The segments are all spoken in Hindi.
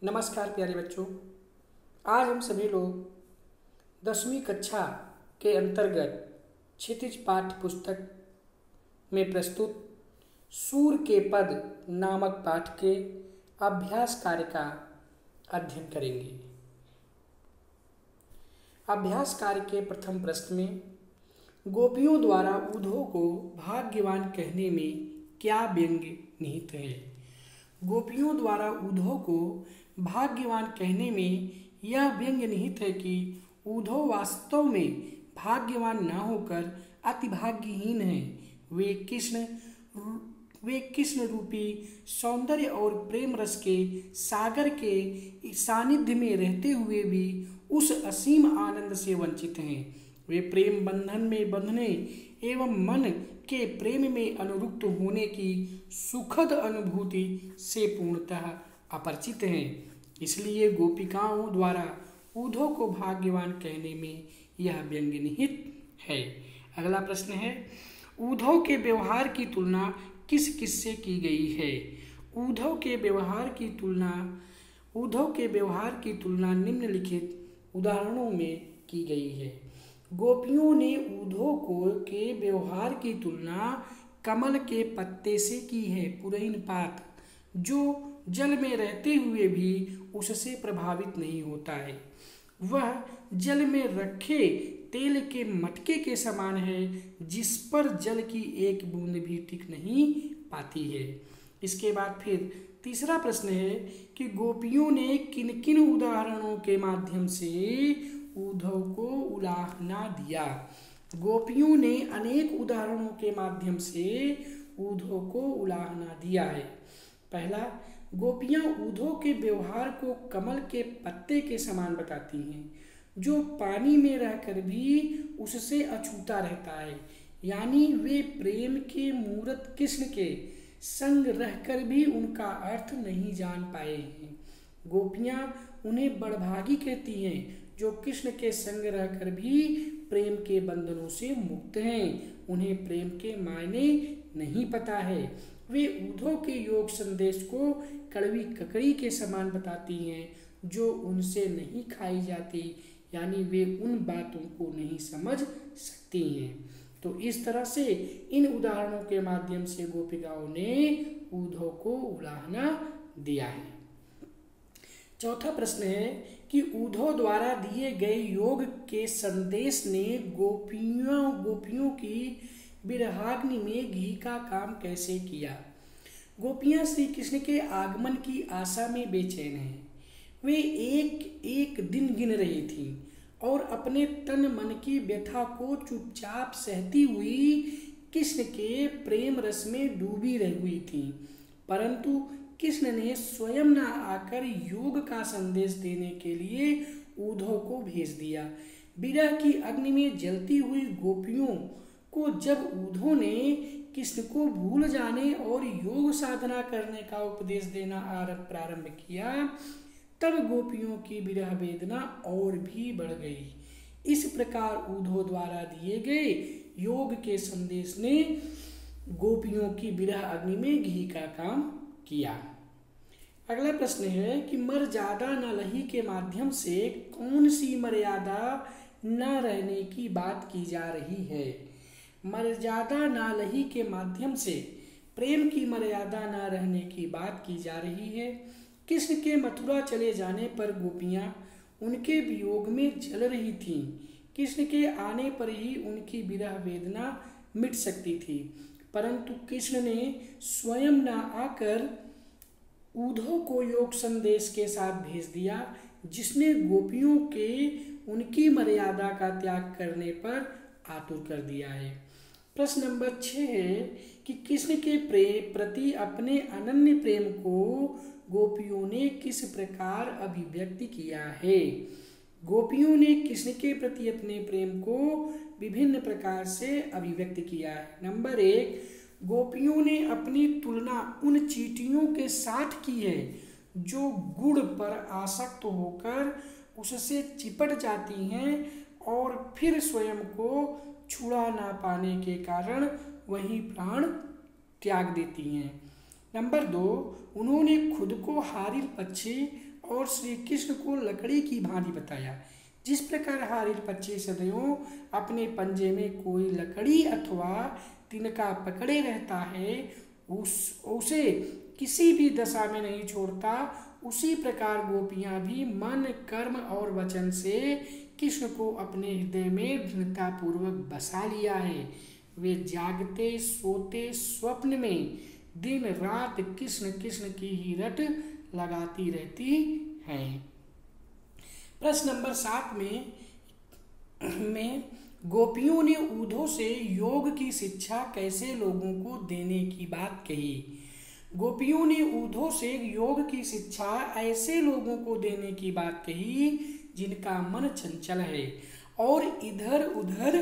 नमस्कार प्यारे बच्चों। आज हम सभी लोग 10वीं कक्षा के अंतर्गत क्षितिज पाठ्य पुस्तक में प्रस्तुत सूर के पद नामक पाठ के अभ्यास कार्य का अध्ययन करेंगे। अभ्यास कार्य के प्रथम प्रश्न में गोपियों द्वारा ऊधों को भाग्यवान कहने में क्या व्यंग्य निहित है। गोपियों द्वारा ऊधों को भाग्यवान कहने में यह व्यंग्य निहित है कि ऊधो वास्तव में भाग्यवान न होकर अति भाग्यहीन है। वे कृष्ण रूपी सौंदर्य और प्रेम रस के सागर के सानिध्य में रहते हुए भी उस असीम आनंद से वंचित हैं। वे प्रेम बंधन में बंधने एवं मन के प्रेम में अनुरक्त होने की सुखद अनुभूति से पूर्णतः अपरिचित हैं। इसलिए गोपिकाओं द्वारा ऊधों को भाग्यवान कहने में यह व्यंग्य निहित है। अगला प्रश्न है, ऊधों के व्यवहार की तुलना किस किस से की गई है। ऊधों के व्यवहार की तुलना निम्नलिखित उदाहरणों में की गई है। गोपियों ने ऊधों के व्यवहार की तुलना कमल के पत्ते से की है। पुरैन पात जो जल में रहते हुए भी उससे प्रभावित नहीं होता है, वह जल में रखे तेल के मटके के समान है जिस पर जल की एक बूंद भी टिक नहीं पाती है। इसके बाद फिर तीसरा प्रश्न है कि गोपियों ने किन किन उदाहरणों के माध्यम से ऊधों को उलाहना दिया। गोपियों ने अनेक उदाहरणों के माध्यम से ऊधों को उलाहना दिया है। पहला, गोपियां ऊधों के व्यवहार को कमल के पत्ते के समान बताती हैं जो पानी में रहकर भी उससे अछूता रहता है, यानी वे प्रेम के मूर्त कृष्ण के संग रहकर भी उनका अर्थ नहीं जान पाए हैं। गोपियां उन्हें बड़भागी कहती हैं जो कृष्ण के संग रहकर भी प्रेम के बंधनों से मुक्त हैं। उन्हें प्रेम के मायने नहीं पता है। वे ऊधों के योग संदेश को कड़वी ककड़ी के समान बताती हैं जो उनसे नहीं खाई जाती, यानी वे उन बातों को नहीं समझ सकती हैं। तो इस तरह से इन उदाहरणों के माध्यम से गोपिकाओं ने ऊधों को उलाहना दिया है। चौथा प्रश्न है कि ऊधों द्वारा दिए गए योग के संदेश ने गोपियों की विरहाग्नि में घी का काम कैसे किया। गोपियां श्री कृष्ण के आगमन की आशा में बेचैन हैं। वे एक एक दिन गिन रही थीं और अपने तन मन की व्यथा को चुपचाप सहती हुई कृष्ण के प्रेम रस में डूबी रही हुई थीं। परंतु कृष्ण ने स्वयं न आकर योग का संदेश देने के लिए ऊधों को भेज दिया। विरह की अग्नि में जलती हुई गोपियों को जब ऊधों ने कृष्ण को भूल जाने और योग साधना करने का उपदेश देना प्रारंभ किया, तब गोपियों की विरह वेदना और भी बढ़ गई। इस प्रकार ऊधों द्वारा दिए गए योग के संदेश ने गोपियों की विरह अग्नि में घी का काम किया। अगला प्रश्न है कि मर्यादा न लही के माध्यम से कौन सी मर्यादा न रहने की बात की जा रही है। मर्यादा न लही के माध्यम से प्रेम की मर्यादा न रहने की बात की जा रही है। कृष्ण के मथुरा चले जाने पर गोपियां उनके वियोग में जल रही थीं। कृष्ण के आने पर ही उनकी विरह वेदना मिट सकती थी, परंतु कृष्ण ने स्वयं न आकर ऊधों को योग संदेश के साथ भेज दिया, जिसने गोपियों के उनकी मर्यादा का त्याग करने पर आतुर कर दिया है। प्रश्न नंबर 6 है कि कृष्ण के प्रति अपने अनन्य प्रेम को गोपियों ने किस प्रकार अभिव्यक्त किया है। गोपियों ने कृष्ण के प्रति अपने प्रेम को विभिन्न प्रकार से अभिव्यक्त किया है। नंबर 1, गोपियों ने अपनी तुलना उन चींटियों के साथ की है जो गुड़ पर आसक्त होकर उससे चिपट जाती हैं और फिर स्वयं को छुड़ा ना पाने के कारण वहीं प्राण त्याग देती हैं। नंबर 2, उन्होंने खुद को हारिल पक्षी और श्री कृष्ण को लकड़ी की भांति बताया। जिस प्रकार हरिल पक्षी सदैव अपने पंजे में कोई लकड़ी अथवा तिनका पकड़े रहता है, उसे किसी भी दशा में नहीं छोड़ता, उसी प्रकार गोपियां भी मन, कर्म और वचन से कृष्ण को अपने हृदय में दृढ़तापूर्वक बसा लिया है। वे जागते, सोते, स्वप्न में दिन रात कृष्ण कृष्ण की ही रट लगाती रहती हैं। प्रश्न नंबर 7 में गोपियों ने उद्धव से योग की शिक्षा कैसे लोगों को देने की बात कही। गोपियों ने उद्धव से योग की शिक्षा ऐसे लोगों को देने की बात कही जिनका मन चंचल है और इधर उधर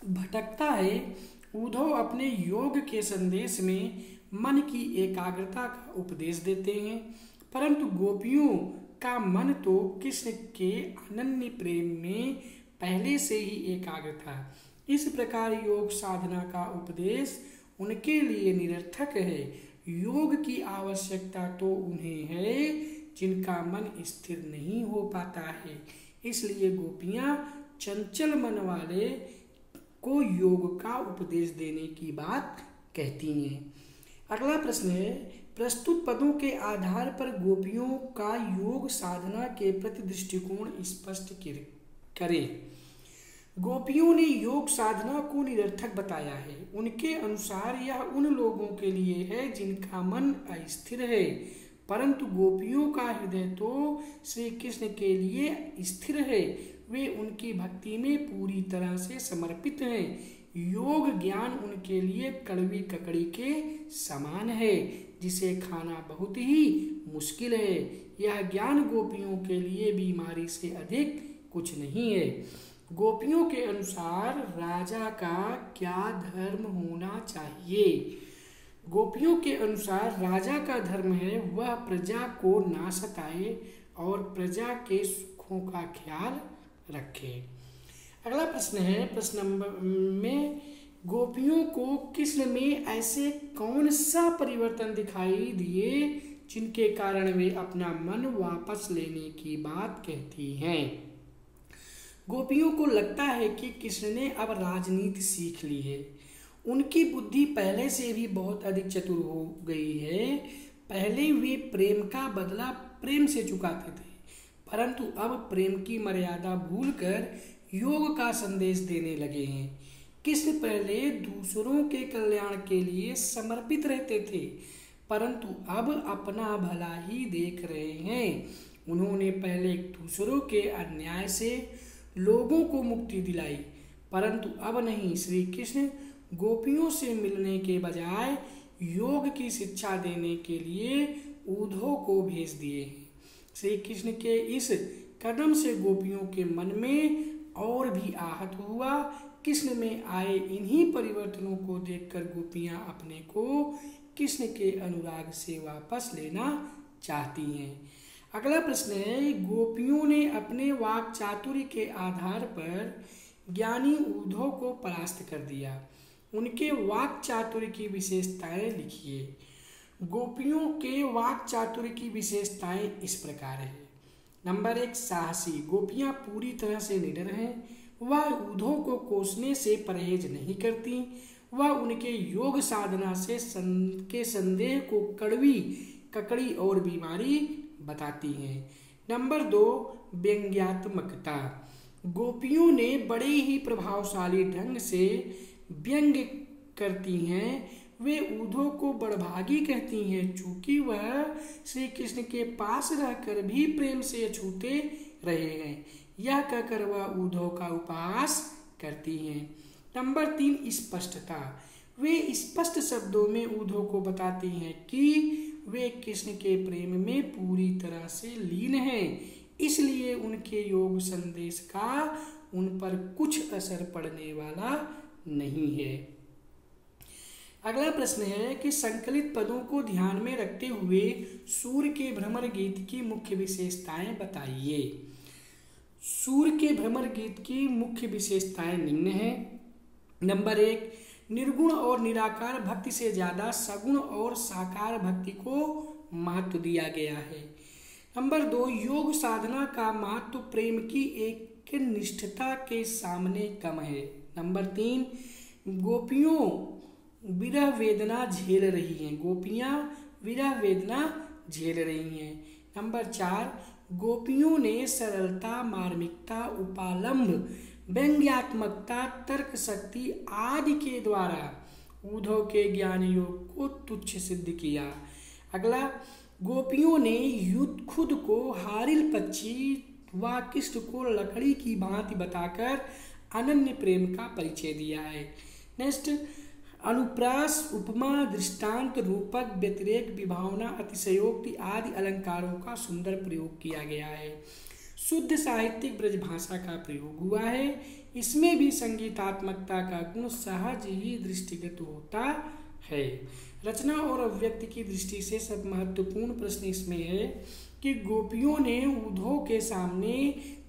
भटकता है। उद्धव अपने योग के संदेश में मन की एकाग्रता का उपदेश देते हैं, परंतु गोपियों का मन तो कृष्ण के अनन्य प्रेम में पहले से ही एकाग्र था। इस प्रकार योग साधना का उपदेश उनके लिए निरर्थक है। योग की आवश्यकता तो उन्हें है जिनका मन स्थिर नहीं हो पाता है। इसलिए गोपियां चंचल मन वाले को योग का उपदेश देने की बात कहती हैं। अगला प्रश्न है, प्रस्तुत पदों के आधार पर गोपियों का योग साधना के प्रति दृष्टिकोण स्पष्ट करें। गोपियों ने योग साधना को निरर्थक बताया है। उनके अनुसार यह उन लोगों के लिए है जिनका मन अस्थिर है, परंतु गोपियों का हृदय तो श्री कृष्ण के लिए स्थिर है। वे उनकी भक्ति में पूरी तरह से समर्पित हैं। योग ज्ञान उनके लिए कड़वी ककड़ी के समान है, जिसे खाना बहुत ही मुश्किल है। यह ज्ञान गोपियों के लिए बीमारी से अधिक कुछ नहीं है। गोपियों के अनुसार राजा का क्या धर्म होना चाहिए। गोपियों के अनुसार राजा का धर्म है वह प्रजा को ना सताए और प्रजा के सुखों का ख्याल रखे। अगला प्रश्न है, प्रश्न नंबर में गोपियों को कृष्ण में ऐसे कौन सा परिवर्तन दिखाई दिए जिनके कारण वे अपना मन वापस लेने की बात कहती हैं। गोपियों को लगता है कि कृष्ण ने अब राजनीति सीख ली है। उनकी बुद्धि पहले से भी बहुत अधिक चतुर हो गई है। पहले वे प्रेम का बदला प्रेम से चुकाते थे, परंतु अब प्रेम की मर्यादा भूलकर योग का संदेश देने लगे हैं। कृष्ण पहले दूसरों के कल्याण के लिए समर्पित रहते थे, परंतु अब अपना भला ही देख रहे हैं। उन्होंने पहले दूसरों के अन्याय से लोगों को मुक्ति दिलाई, परंतु अब नहीं। श्री कृष्ण गोपियों से मिलने के बजाय योग की शिक्षा देने के लिए उद्धव को भेज दिए हैं। श्री कृष्ण के इस कदम से गोपियों के मन में और भी आहत हुआ। कृष्ण में आए इन्हीं परिवर्तनों को देखकर गोपियां अपने को कृष्ण के अनुराग से वापस लेना चाहती हैं। अगला प्रश्न है, गोपियों ने अपने वाक चातुर्य के आधार पर ज्ञानी उद्धव को परास्त कर दिया। उनके वाक चातुर्य की विशेषताएं लिखिए। गोपियों के वाक चातुर्य की विशेषताएं इस प्रकार है। नंबर 1, साहसी। गोपियां पूरी तरह से निडर हैं। वह उद्धव को कोसने से परहेज नहीं करती। वह उनके योग साधना से के संदेह को कड़वी ककड़ी और बीमारी बताती हैं। नंबर 2, व्यंग्यात्मकता। गोपियों ने बड़े ही प्रभावशाली ढंग से व्यंग करती हैं। वे उद्धव को बड़भागी कहती हैं, चूंकि वह श्री कृष्ण के पास रहकर भी प्रेम से छूते रहे हैं। यह कहकर वह उद्धव का उपहास करती हैं। नंबर 3, स्पष्टता। वे स्पष्ट शब्दों में उद्धव को बताती हैं कि वे कृष्ण के प्रेम में पूरी तरह से लीन हैं, इसलिए उनके योग संदेश का उन पर कुछ असर पड़ने वाला नहीं है। अगला प्रश्न है कि संकलित पदों को ध्यान में रखते हुए सूर्य के भ्रमर गीत की मुख्य विशेषताएं बताइए। सूर्य के भ्रमर गीत की मुख्य विशेषताएं निम्न हैं। नंबर 1, निर्गुण और निराकार भक्ति से ज़्यादा सगुण और साकार भक्ति को महत्व दिया गया है। नंबर 2, योग साधना का महत्व प्रेम की एक निष्ठता के सामने कम है। नंबर 3, गोपियों विरह वेदना झेल रही हैं। गोपियाँ विरह वेदना झेल रही हैं। नंबर 4, गोपियों ने सरलता, मार्मिकता, उपालंब, व्यंग्यात्मकता, तर्क शक्ति आदि के द्वारा उद्धव के ज्ञान योग को तुच्छ सिद्ध किया। अगला, गोपियों ने युद्ध खुद को हारिल पक्षी व कृष्ण को लकड़ी की भांति बताकर अनन्य प्रेम का परिचय दिया है। नेक्स्ट, अनुप्रास, उपमा, दृष्टांत, रूपक, व्यतिरेक, विभावना, अतिशयोक्ति आदि अलंकारों का सुंदर प्रयोग किया गया है। शुद्ध साहित्यिक ब्रज भाषा का प्रयोग हुआ है। इसमें भी संगीतात्मकता का गुण सहज ही दृष्टिगत होता है। रचना और अभिव्यक्ति की दृष्टि से सब महत्वपूर्ण प्रश्न इसमें है कि गोपियों ने उद्धव के सामने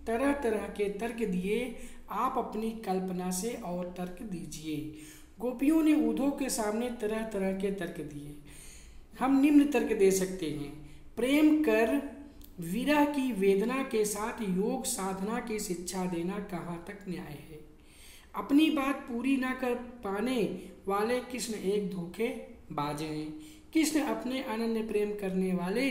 तरह तरह के तर्क दिए। आप अपनी कल्पना से और तर्क दीजिए। गोपियों ने उद्धव के सामने तरह तरह के तर्क दिए। हम निम्न तर्क दे सकते हैं। प्रेम कर विरह की वेदना के साथ योग साधना की शिक्षा देना कहाँ तक न्याय है। अपनी बात पूरी न कर पाने वाले कृष्ण एक धोखेबाज हैं। कृष्ण अपने अनन्य प्रेम करने वाले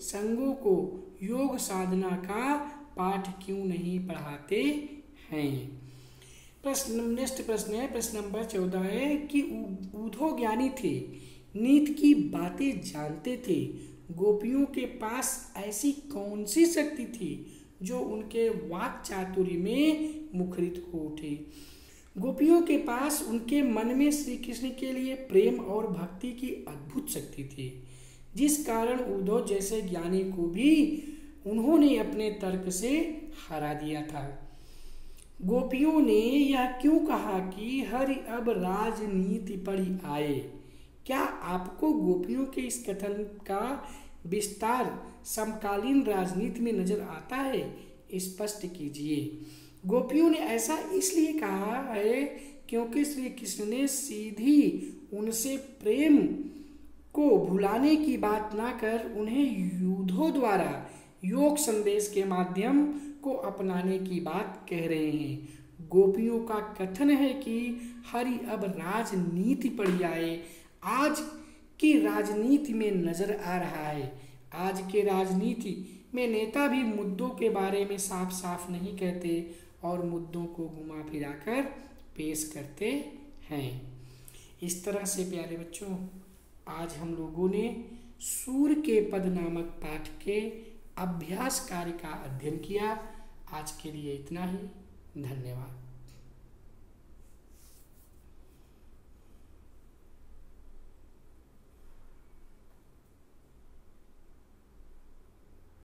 संगों को योग साधना का पाठ क्यों नहीं पढ़ाते हैं। नेक्स्ट प्रश्न है, प्रश्न नंबर 14 है कि उद्धव ज्ञानी थे, नीति की बातें जानते थे। गोपियों के पास ऐसी कौन सी शक्ति थी जो उनके वाक चातुर्य में मुखरित हो उठे। गोपियों के पास उनके मन में श्री कृष्ण के लिए प्रेम और भक्ति की अद्भुत शक्ति थी, जिस कारण उद्धव जैसे ज्ञानी को भी उन्होंने अपने तर्क से हरा दिया था। गोपियों ने यह क्यों कहा कि हरि अब राजनीति पढ़ी आए। क्या आपको गोपियों के इस कथन का विस्तार समकालीन राजनीति में नजर आता है? स्पष्ट कीजिए। गोपियों ने ऐसा इसलिए कहा है क्योंकि श्री कृष्ण ने सीधी उनसे प्रेम को भुलाने की बात ना कर उन्हें युद्धों द्वारा योग संदेश के माध्यम को अपनाने की बात कह रहे हैं। गोपियों का कथन है कि हरि अब राजनीति पढ़ी आए। आज की राजनीति में नजर आ रहा है। आज के राजनीति में नेता भी मुद्दों के बारे में साफ साफ नहीं कहते और मुद्दों को घुमा फिरा कर पेश करते हैं। इस तरह से प्यारे बच्चों, आज हम लोगों ने सूर्य के पद नामक पाठ के अभ्यास कार्य का अध्ययन किया। आज के लिए इतना ही। धन्यवाद।